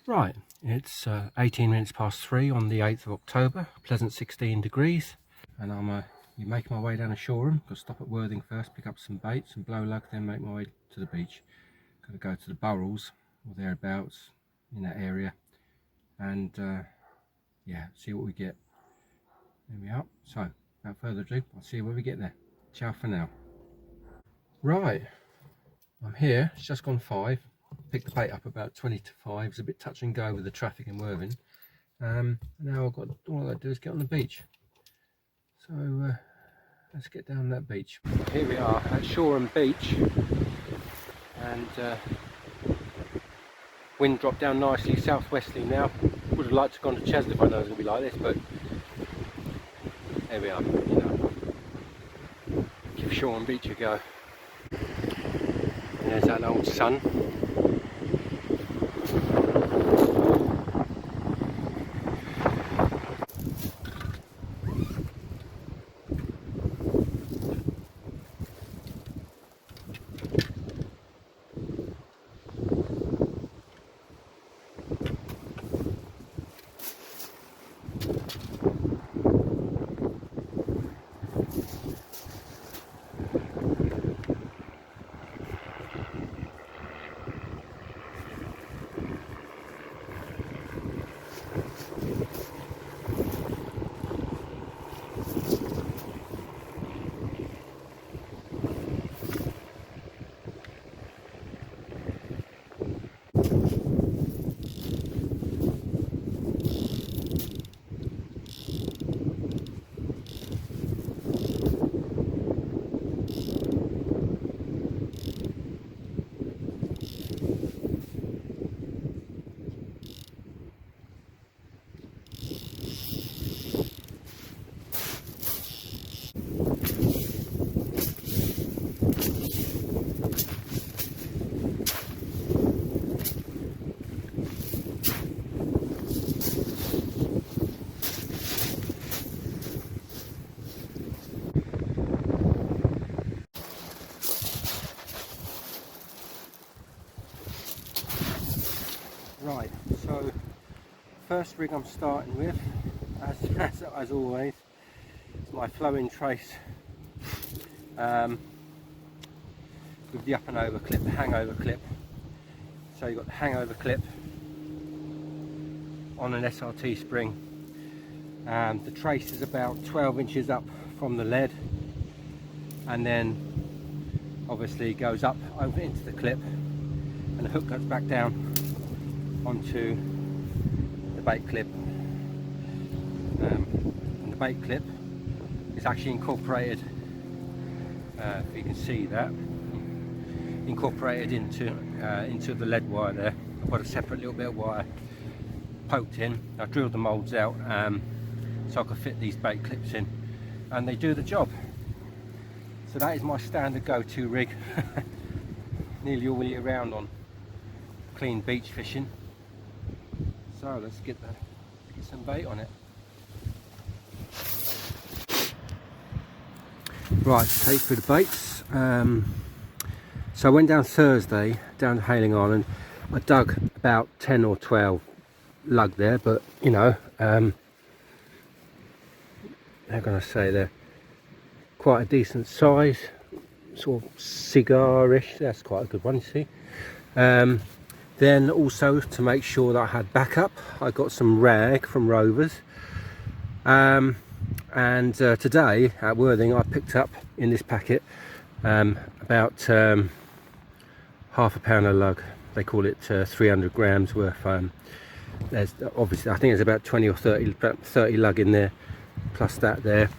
Right, it's 18 minutes past 3 on the 8th of October, pleasant 16 degrees, and I'm making my way down to Shoreham. Got to stop at Worthing first, pick up some bait, some blow lug, then make my way to the beach. Got to go to the Burrells or thereabouts in that area, and yeah, see what we get. There we are. So, without further ado, I'll see you when we get there. Ciao for now. Right, I'm here. It's just gone 5. Picked the bait up about 20 to 5. It's a bit touch and go with the traffic in Worthing. Now I've got, all I got to do is get on the beach. So let's get down that beach. Here we are at Shoreham Beach, and wind dropped down nicely, southwesterly now. Would have liked to have gone to Chesley if I know it was going to be like this, but there we are. You know, give Shoreham Beach a go. And there's that old sun. Right, so first rig I'm starting with, as always, is my flowing trace with the up and over clip, the hangover clip. So you've got the hangover clip on an SRT spring. The trace is about 12 inches up from the lead, and then obviously goes up over into the clip, and the hook goes back down onto the bait clip. And the bait clip is actually incorporated, if you can see that, incorporated into the lead wire there. I've got a separate little bit of wire poked in. I've drilled the moulds out so I can fit these bait clips in, and they do the job. So that is my standard go-to rig nearly all year round on clean beach fishing. So let's get some bait on it. Right, take through the baits. So I went down Thursday down to Hailing Island. I dug about 10 or 12 lug there, but you know, how can I say, they're quite a decent size, sort of cigar-ish. That's quite a good one, you see. Then also, to make sure that I had backup, I got some rag from Rovers, and today at Worthing I picked up in this packet about half a pound of lug. They call it 300 grams worth. There's obviously, I think there's about 20 or 30 lug in there, plus that there.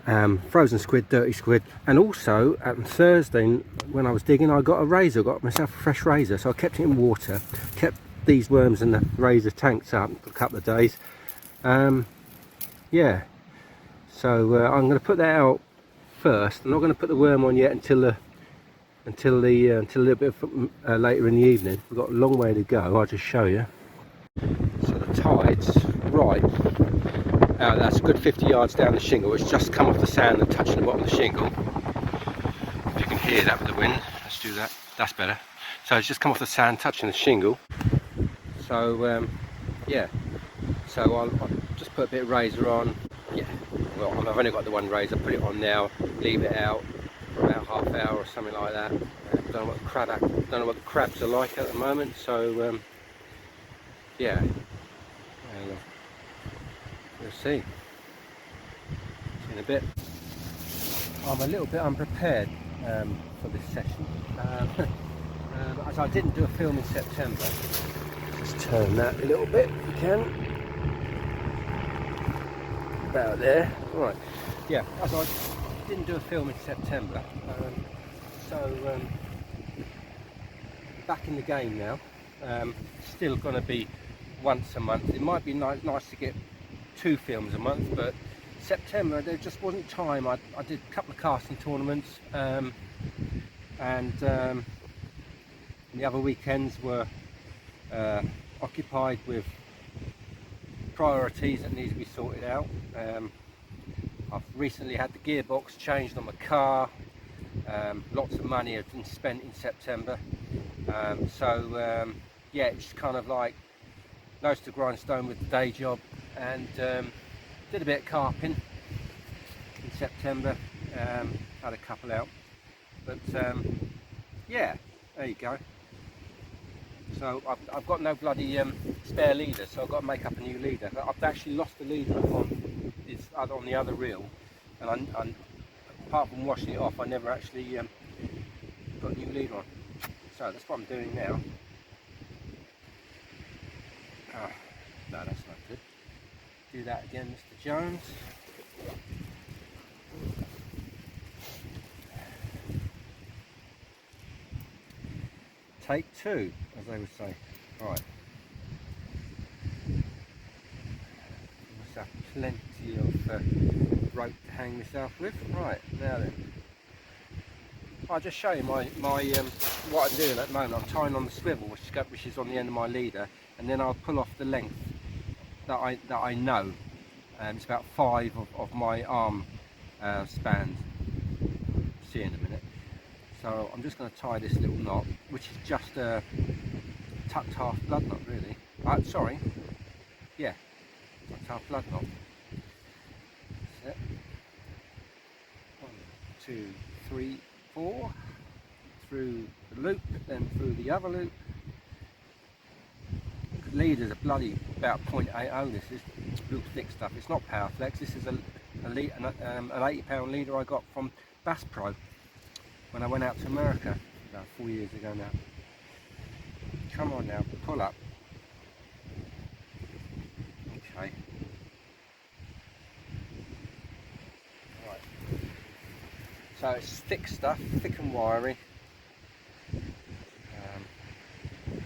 Frozen squid, dirty squid, and also on Thursday when I was digging, I got a razor, got myself a fresh razor, so I kept it in water, kept these worms in the razor tanks up for a couple of days. Yeah, so I'm going to put that out first. I'm not going to put the worm on yet until a little bit later in the evening. We've got a long way to go. I'll just show you. So the tide's right. That's a good 50 yards down the shingle. It's just come off the sand and touching the bottom of the shingle. If you can hear that with the wind, let's do that. That's better. So it's just come off the sand, touching the shingle. So So yeah, so I'll just put a bit of razor on. Yeah, well, I've only got the one razor. Put it on now, leave it out for about half hour or something like that. Don't know what the crabs are like at the moment. So yeah, we'll see. In a bit. I'm a little bit unprepared for this session, as I didn't do a film in September. Just turn that a little bit if you can. About there. Right. Yeah, as I didn't do a film in September, so back in the game now. Still going to be once a month. It might be nice to get 2 films a month, but September there just wasn't time. I did a couple of casting tournaments, and the other weekends were occupied with priorities that need to be sorted out. I've recently had the gearbox changed on my car. Lots of money has been spent in September, so yeah, it's kind of like nose to grindstone with the day job, and did a bit of carping in September. Had a couple out, but yeah, there you go. So I've got no bloody spare leader, so I've got to make up a new leader. I've actually lost the leader on the other reel, and apart from washing it off, I never actually put a new leader on. So that's what I'm doing now. Oh, no, that's not good. Do that again, Mr. Jones. Take 2, as they would say. Right. Must have plenty of rope to hang myself with. Right, now then. I'll just show you my what I'm doing at the moment. I'm tying on the swivel, which is on the end of my leader, and then I'll pull off the length that I know. It's about 5 of my arm spans. See in a minute. So I'm just going to tie this little knot, which is just a tucked half blood knot, really. Sorry, yeah, tucked half blood knot. That's it. 1, 2, 3, 4. Through the loop, then through the other loop. Leaders are bloody about 0.80. This is real thick stuff. It's not Powerflex. This is an £80 leader I got from Bass Pro when I went out to America about 4 years ago now. Come on now, pull up. Okay. Right. So it's thick stuff, thick and wiry.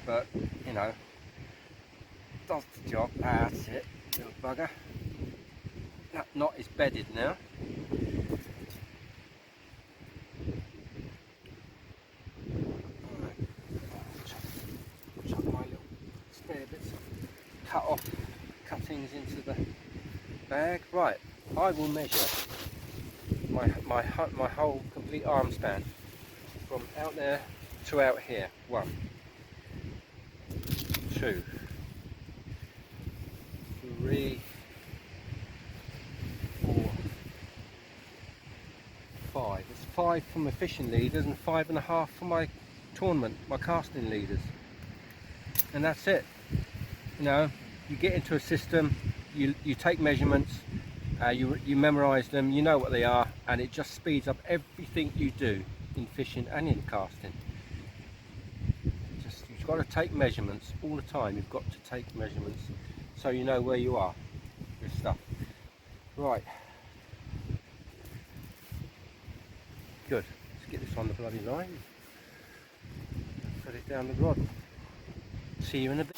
But you know, does the job. That's it, little bugger. That knot is bedded now. Chuck my little spare bits of cuttings into the bag. Right, I will measure my whole complete arm span from out there to out here. 1, 2, 3, 4, 5. It's 5 for my fishing leaders and 5.5 for my tournament, my casting leaders. And that's it. You know, you get into a system, you take measurements, you memorize them, you know what they are, and it just speeds up everything you do in fishing and in casting. You've got to take measurements all the time. You've got to take measurements so you know where you are with stuff. Right. Good. Let's get this on the bloody line. Put it down the rod. See you in a bit.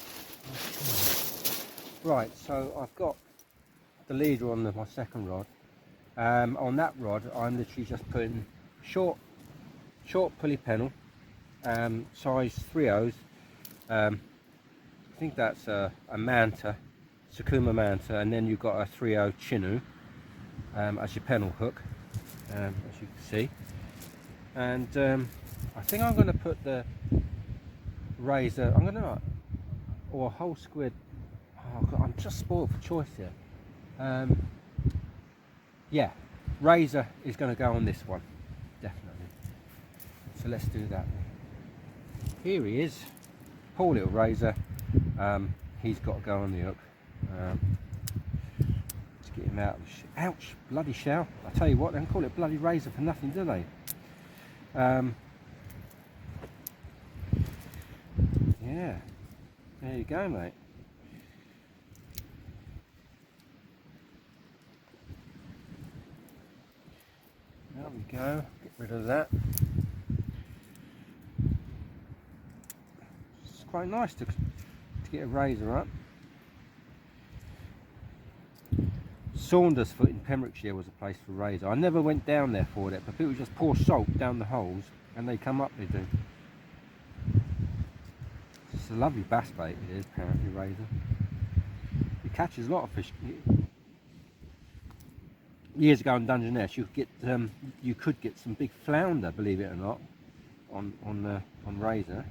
Right, so I've got the leader on my second rod. On that rod, I'm literally just putting short pulley pennel, size 3/0. I think that's a Manta, Sakuma Manta, and then you've got a 3/0 Chinu as your pennel hook, as you can see. And I think I'm going to put the razor. or a whole squid. Oh God, I'm just spoiled for choice here. Yeah, razor is going to go on this one, definitely. So let's do that. Here he is, poor little razor. He's got to go on the hook. Let's get him out of the ouch, bloody shell. I tell you what, they don't call it bloody razor for nothing, do they? Yeah, there you go, mate. There we go, get rid of that. It's quite nice to get a razor up. Saundersfoot in Pembrokeshire was a place for razor. I never went down there for it, but people just pour salt down the holes and they come up, they do. It's a lovely bass bait it is, apparently, razor. It catches a lot of fish. Years ago in Dungeness, you could get some big flounder, believe it or not, on razor.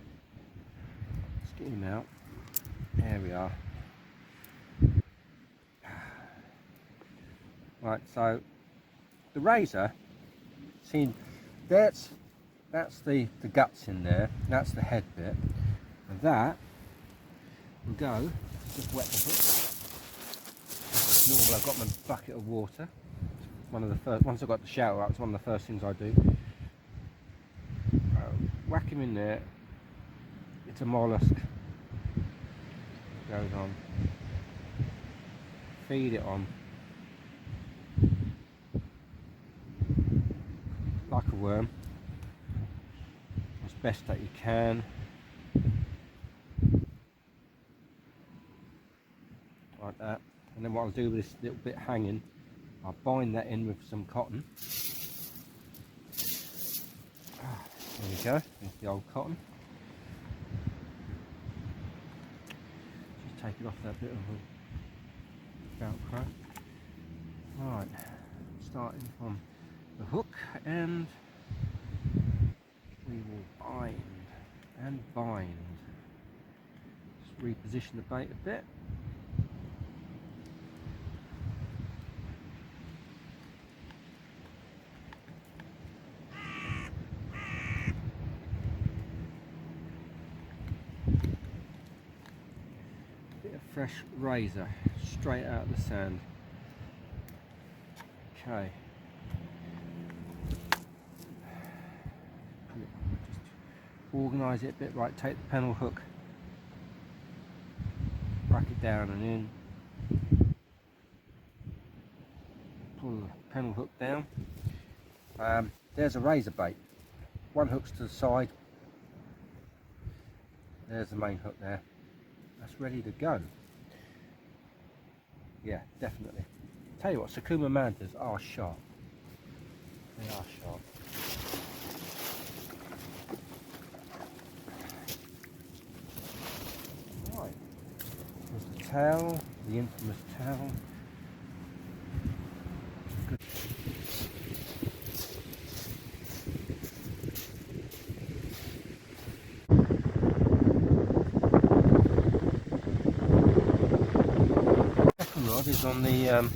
Let's get him out. There we are. Right, so the razor, see, that's the guts in there. That's the head bit, and that will go. Just wet the hook. As normal, I've got my bucket of water. One of the first, once I've got the shower up, it's one of the first things I do. Whack him in there. It's a mollusk. Goes on. Feed it on. Like a worm. As best that you can. Like that. And then what I'll do with this little bit hanging, I'll bind that in with some cotton. There we go, there's the old cotton. Just take it off that bit of Velcro. Right, starting from the hook, and we will bind and bind. Just reposition the bait a bit. Fresh razor straight out of the sand. Okay. Just organise it a bit. Right, take the pennel hook, rack it down and in. Pull the pennel hook down. There's a razor bait. One hook's to the side. There's the main hook there. That's ready to go. Yeah, definitely. Tell you what, Sakuma mantas are sharp. They are sharp. Right. There's the towel, the infamous towel. Good. Rod is on the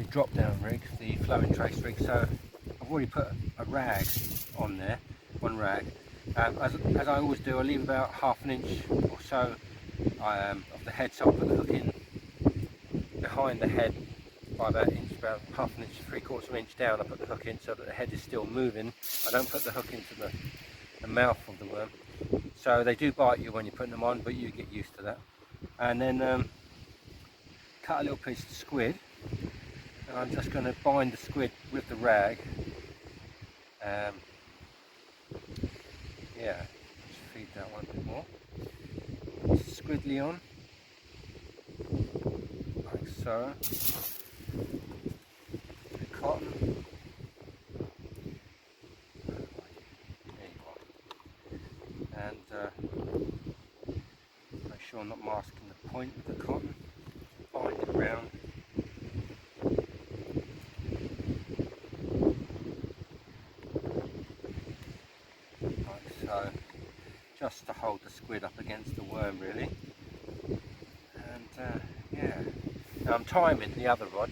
drop down rig, the flowing trace rig, so I've already put a rag on there, one rag. As I always do, I leave about ½ an inch or so of the head, so I'll put the hook in behind the head by about an inch, about ½ an inch, 3/4 of an inch down. I put the hook in so that the head is still moving. I don't put the hook into the mouth of the worm. So they do bite you when you're putting them on, but you get used to that. And then cut a little piece of squid, and I'm just going to bind the squid with the rag. Yeah, just feed that one a bit more. Squidly on, like so. The cotton. There you are. And make sure I'm not masking the point with the cotton. Bind it around. Like so, just to hold hold the squid up against the worm really. And yeah, now I'm timing the other rod.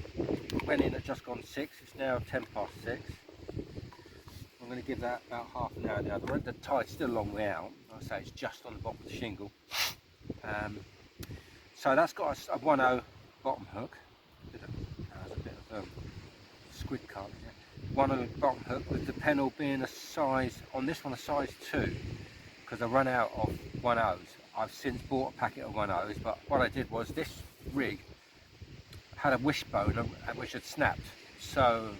Went in at just gone 6, it's now 10 past 6. I'm going to give that about half an hour. The other one, the tide's still a long way out. Like I say, it's just on the bottom of the shingle. So that's got a 1/0 bottom hook. There's a bit of squid carp here. 1/0 bottom hook with the pennel being a size, on this one a size 2, because I run out of 1/0s. I've since bought a packet of 1/0s, but what I did was this rig had a wishbone which had snapped. So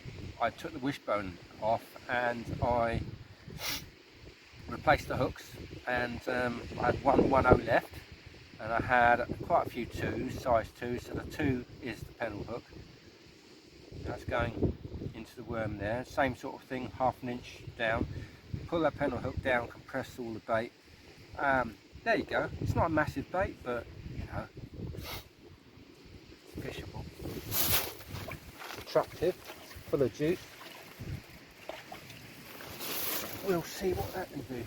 I took the wishbone off and I replaced the hooks, and I had one 1/0 left, and I had quite a few 2s, size 2, so the 2 is the pennel hook. That's going into the worm there. Same sort of thing, half an inch down. Pull that pennel hook down, compress all the bait. There you go. It's not a massive bait, but you know, it's fishable. Attractive, full of juice. We'll see what that can do.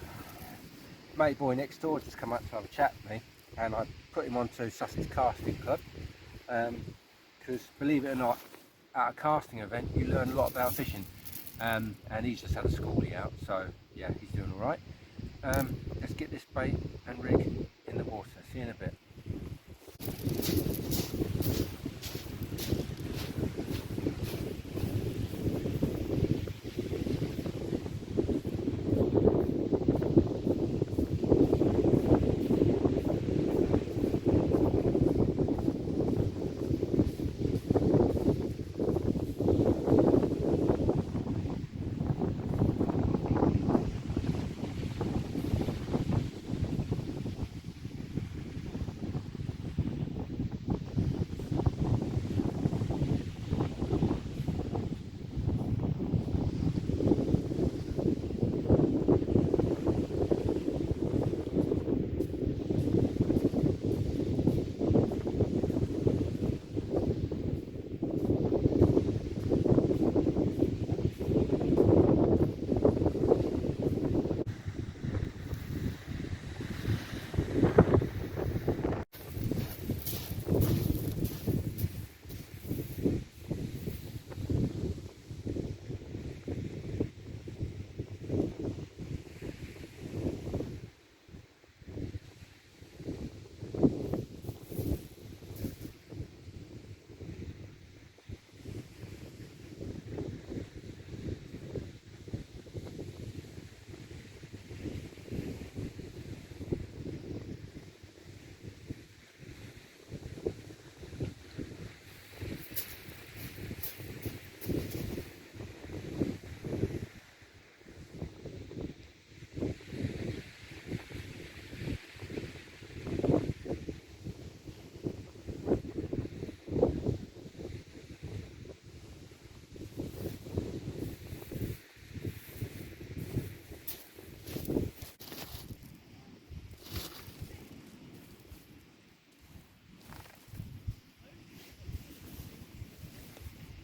Mate boy next door just come up to have a chat with me, and I put him onto Sussex Casting Club, because believe it or not, at a casting event you learn a lot about fishing, and he's just had a schoolie out, so yeah, he's doing all right. Let's get this bait and rig in the water. See you in a bit.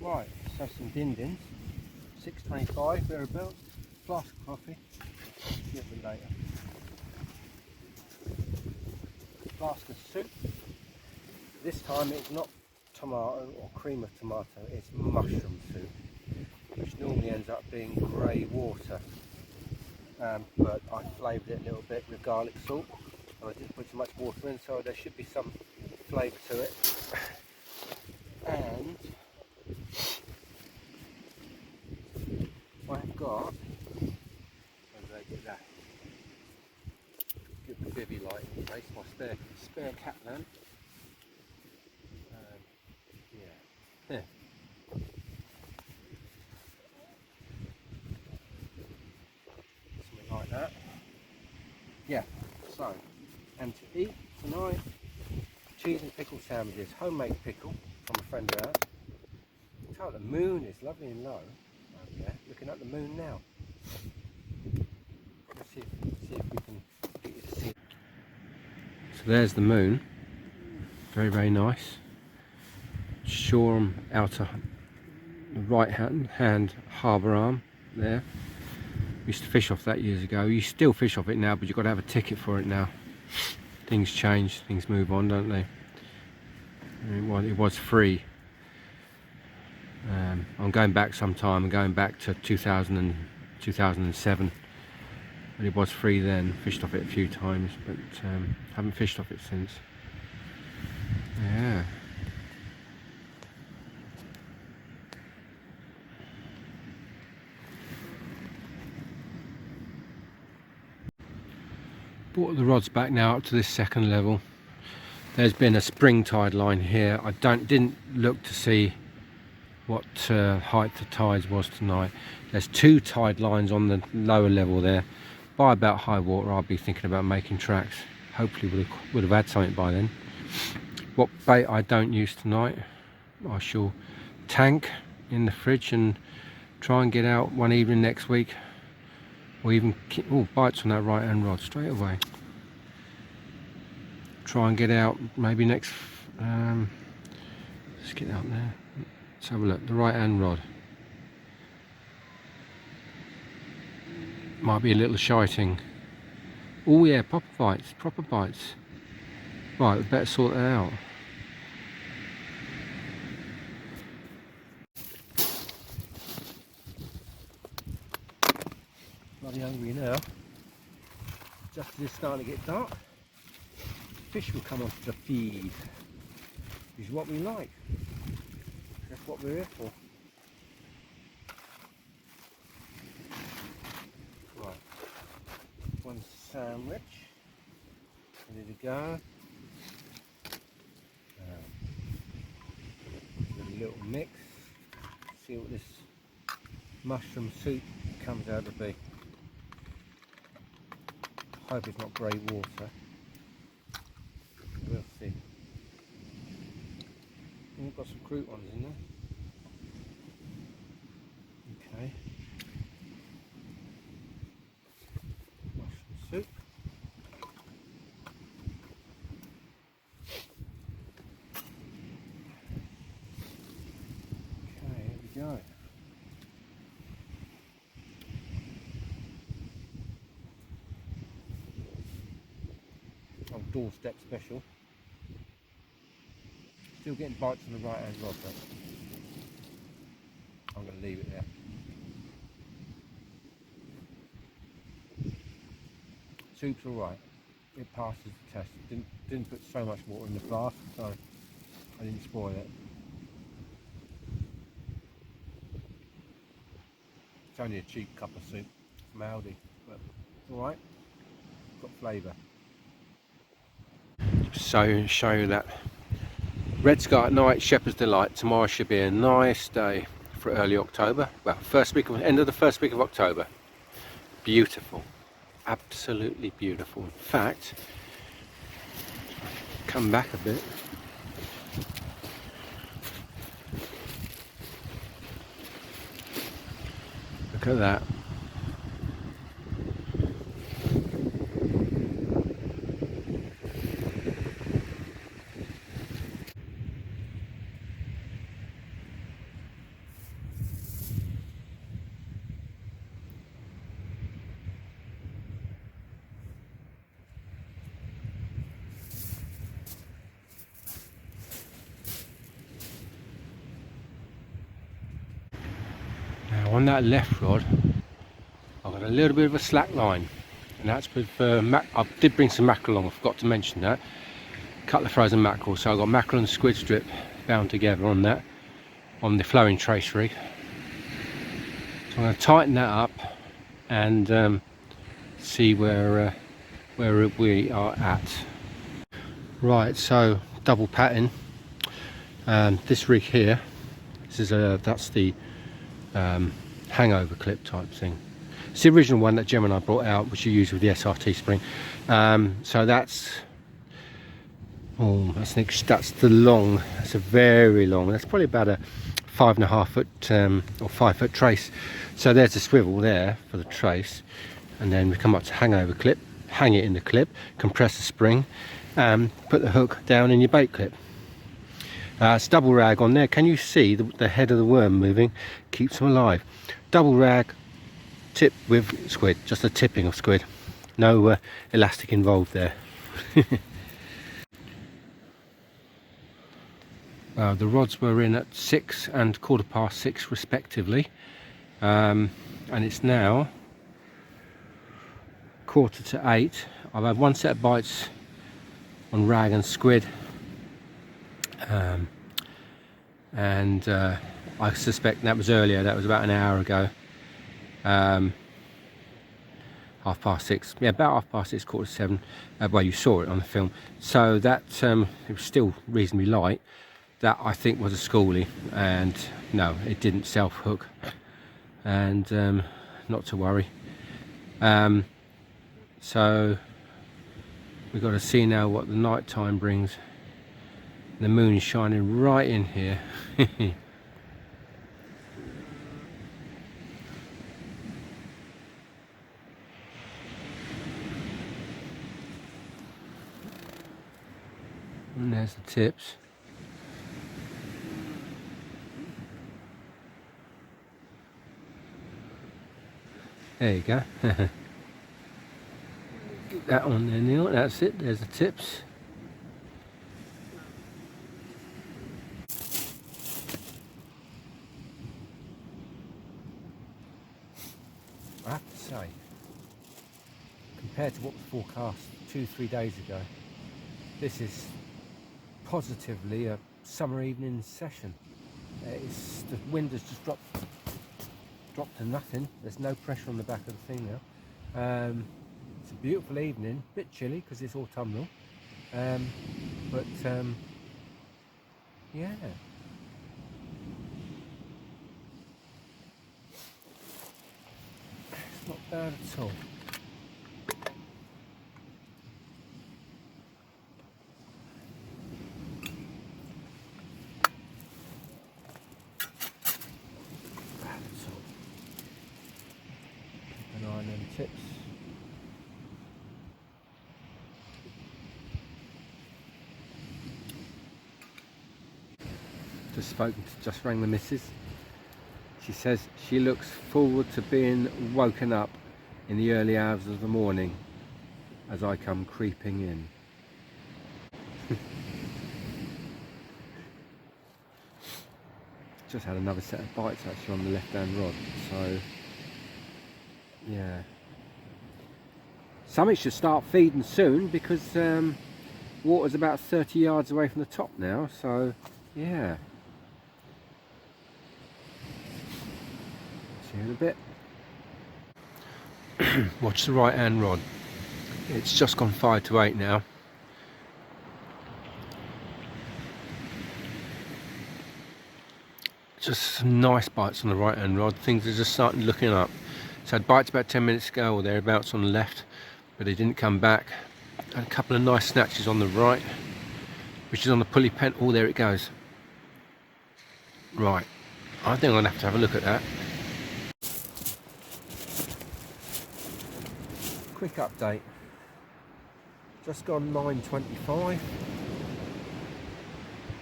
Right, let's have some din-dins. 6.25 thereabouts. Flask of coffee. See you later. Flask of soup. This time it's not tomato or cream of tomato, it's mushroom soup, which normally ends up being grey water. But I flavoured it a little bit with garlic salt, and I didn't put too much water in, so there should be some flavour to it. And I've got, where did I get that? Get the bivvy light in place, my spare cat lamp. Yeah. Something like that. Yeah, so, and to eat tonight, cheese and pickle sandwiches, homemade pickle from a friend of ours. Oh, the moon is lovely and low over there, looking at the moon now. Let's see if we can get you to see it. So there's the moon, very, very nice. Shoreham outer right hand harbour arm there. We used to fish off that years ago. You still fish off it now, but you've got to have a ticket for it now. things change, things move on, don't they? It was free. I'm going back sometime. I'm going back to 2007. But it was free then. Fished off it a few times, but haven't fished off it since. Yeah. Brought the rods back now up to this second level. There's been a spring tide line here. I didn't look to see what height the tides was tonight. There's 2 tide lines on the lower level there. By about high water, I'll be thinking about making tracks. Hopefully would have had something by then. What bait I don't use tonight, I shall tank in the fridge and try and get out one evening next week, or even bites on that right hand rod straight away. Try and get out maybe next. Let's get out there. Let's have a look. The right hand rod might be a little shiting. Oh yeah, proper bites, proper bites. Right, we better sort that out. Bloody hungry now. Just as it's starting to get dark, fish will come onto the feed. Which is what we like. That's what we're here for. Right, one sandwich, ready to go. A little mix. See what this mushroom soup comes out to be. Hope it's not grey water. We'll see. We've got some croutons in there. Okay. Mushroom soup. Okay, here we go. Doorstep special. Still getting bites on the right hand rod though. I'm going to leave it there. Soup's alright. It passes the test. Didn't put so much water in the flask, so I didn't spoil it. It's only a cheap cup of soup from Aldi, but it's alright. Got flavour. So show you that red sky at night, Shepherd's Delight. Tomorrow should be a nice day for early October. Well, end of the first week of October. Beautiful, absolutely beautiful. In fact, come back a bit. Look at that. On that left rod, I've got a little bit of a slack line, and that's with I did bring some mackerel along. I forgot to mention that. A couple of frozen mackerel, so I've got mackerel and squid strip bound together on that, on the flowing trace rig. So I'm going to tighten that up and see where we are at. Right, so double patting. This rig here, that's the hangover clip type thing. It's the original one that Gem and I brought out, which you use with the SRT spring. So that's the long. That's a very long. That's probably about a 5.5 foot or 5 foot trace. So there's a swivel there for the trace, and then we come up to hangover clip, hang it in the clip, compress the spring, put the hook down in your bait clip. It's double rag on there. Can you see the head of the worm moving? Keeps them alive. Double rag, tip with squid, just a tipping of squid. No elastic involved there. The rods were in at 6 and 6:15 respectively, and it's now 7:45. I've had one set of bites on rag and squid, and I suspect that was earlier, that was about an hour ago. 6:30, yeah, about 6:30, 7:15. Well, you saw it on the film, so that it was still reasonably light. That I think was a schoolie, and no, it didn't self-hook, and not to worry. So we've got to see now what the night time brings. The moon is shining right in here. And there's the tips. There you go. Get that on there, Neil. That's it. There's the tips. I have to say, compared to what was forecast 2-3 days ago, this is positively a summer evening session. The wind has just dropped to nothing. There's no pressure on the back of the thing now. It's a beautiful evening, a bit chilly because it's autumnal, but yeah. It's not bad at all. Keep an eye on them tips. Just rang the missus. She says she looks forward to being woken up in the early hours of the morning as I come creeping in. Just had another set of bites actually on the left hand rod, so yeah. Something should start feeding soon because water's about 30 yards away from the top now, so yeah. See you in a bit. Watch the right hand rod. It's just gone 5 to 8 now. Just some nice bites on the right hand rod. Things are just starting looking up. So I had bites about 10 minutes ago or thereabouts on the left, but they didn't come back. Had a couple of nice snatches on the right, which is on the pulley pen. Oh, there it goes. Right, I think I'm gonna have to have a look at that. Quick update. Just gone 9:25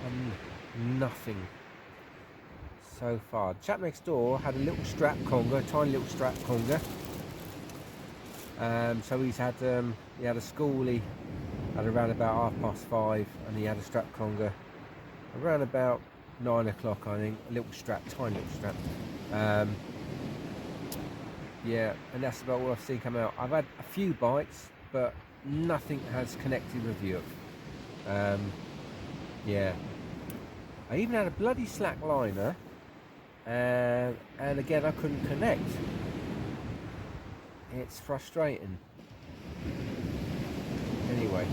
and nothing so far. The chap next door had a little strap conger, a tiny little strap conger. So he had a schoolie at around about 5:30, and he had a strap conger around about 9 o'clock, I think. A little strap, tiny little strap. Yeah, and that's about what I've seen come out. I've had a few bites, but nothing has connected with you. Yeah, I even had a bloody slack liner, and again I couldn't connect. It's frustrating. Anyway,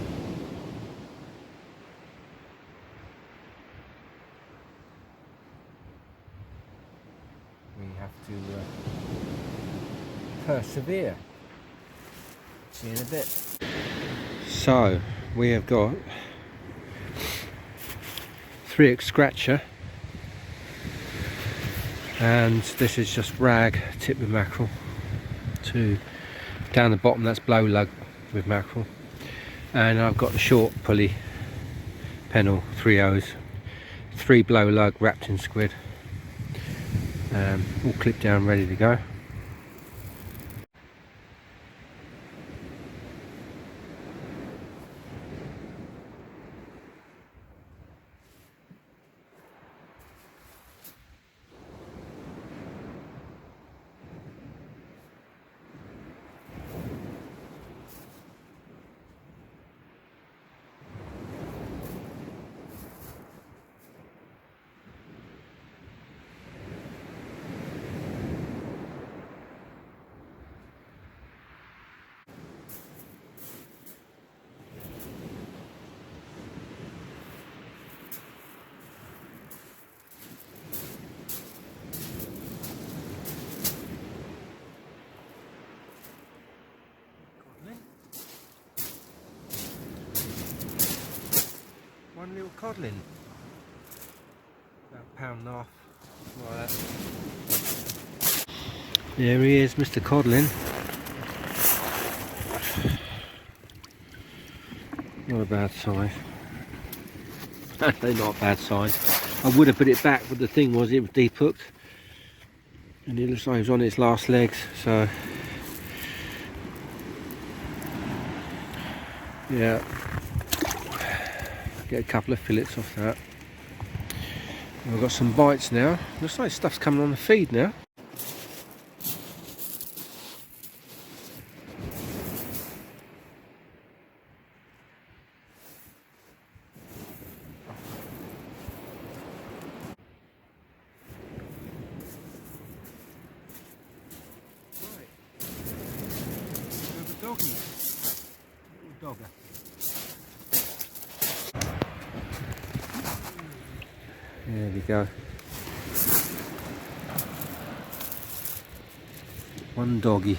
we have to persevere. See you in a bit. So we have got 3x scratcher, and this is just rag tipped with mackerel. Down the bottom, that's blow lug with mackerel, and I've got the short pulley pennel 3 O's, 3 blow lug wrapped in squid, all clipped down, ready to go. one little codlin. About £1.5, like that. There he is, Mr. Codlin. Not a bad size. They're not a bad size. I would have put it back, but the thing was it was deep hooked. And it looks like it was on its last legs, so yeah. Get a couple of fillets off that. And we've got some bites now. Looks like stuff's coming on the feed now. Doggy. Little dogger. There we go. One doggy.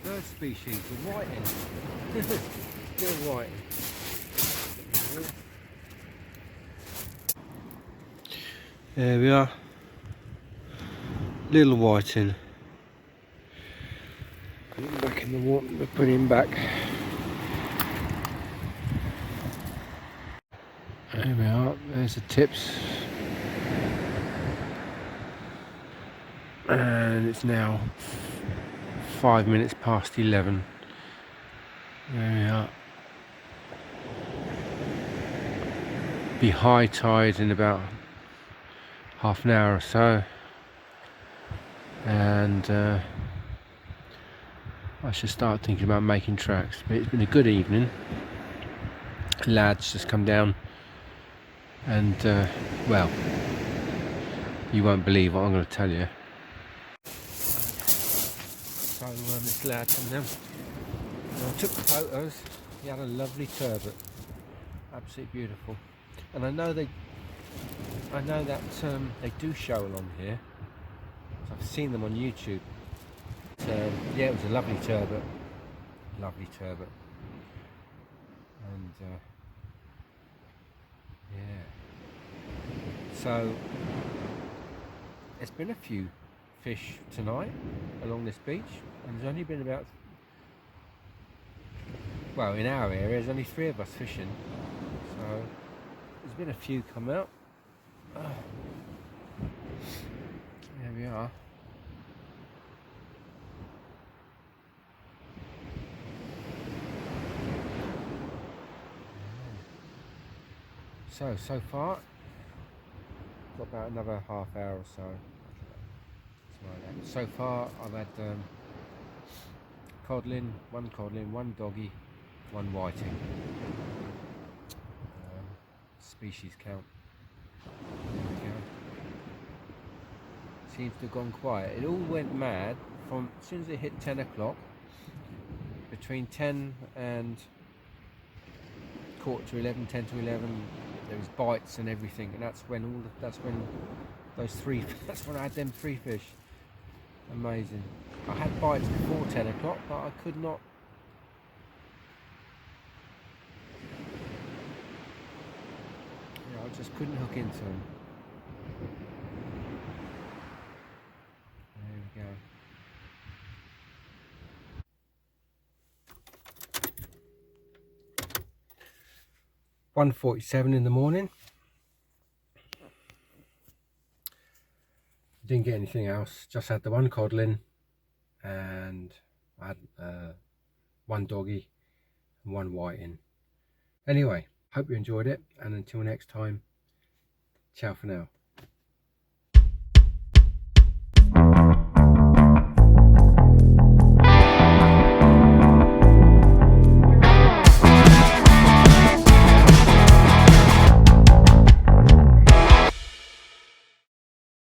Third species, the whiting. Little whiting. There we are. Little whiting. Put him back in the water, put him back. There we are, there's the tips. And it's now 5 minutes past 11. There we are. Be high tide in about half an hour or so, and I should start thinking about making tracks. But it's been a good evening. Lads just come down, and well, you won't believe what I'm going to tell you. So this lad come down. I took photos. He had a lovely turbot, absolutely beautiful. And I know that they do show along here. So I've seen them on YouTube. Yeah, it was a lovely turbot, and yeah. So there's been a few fish tonight along this beach, and there's only been about, well, in our area there's only 3 of us fishing, so there's been a few come out. There we are. So far got about another half hour or so. So far I've had codlin, one doggy, one whiting. Species count. There we go. Seems to have gone quiet. It all went mad from as soon as it hit 10 o'clock. Between 10 and quarter to 11, 10 to 11, there was bites and everything, and that's when that's when I had them 3 fish. Amazing. I had bites before 10 o'clock, but I could not. I just couldn't hook into them. There we go. 1:47 in the morning. Didn't get anything else, just had the one codlin, and I had one doggy and one whiting. Anyway, hope you enjoyed it, and until next time, ciao for now.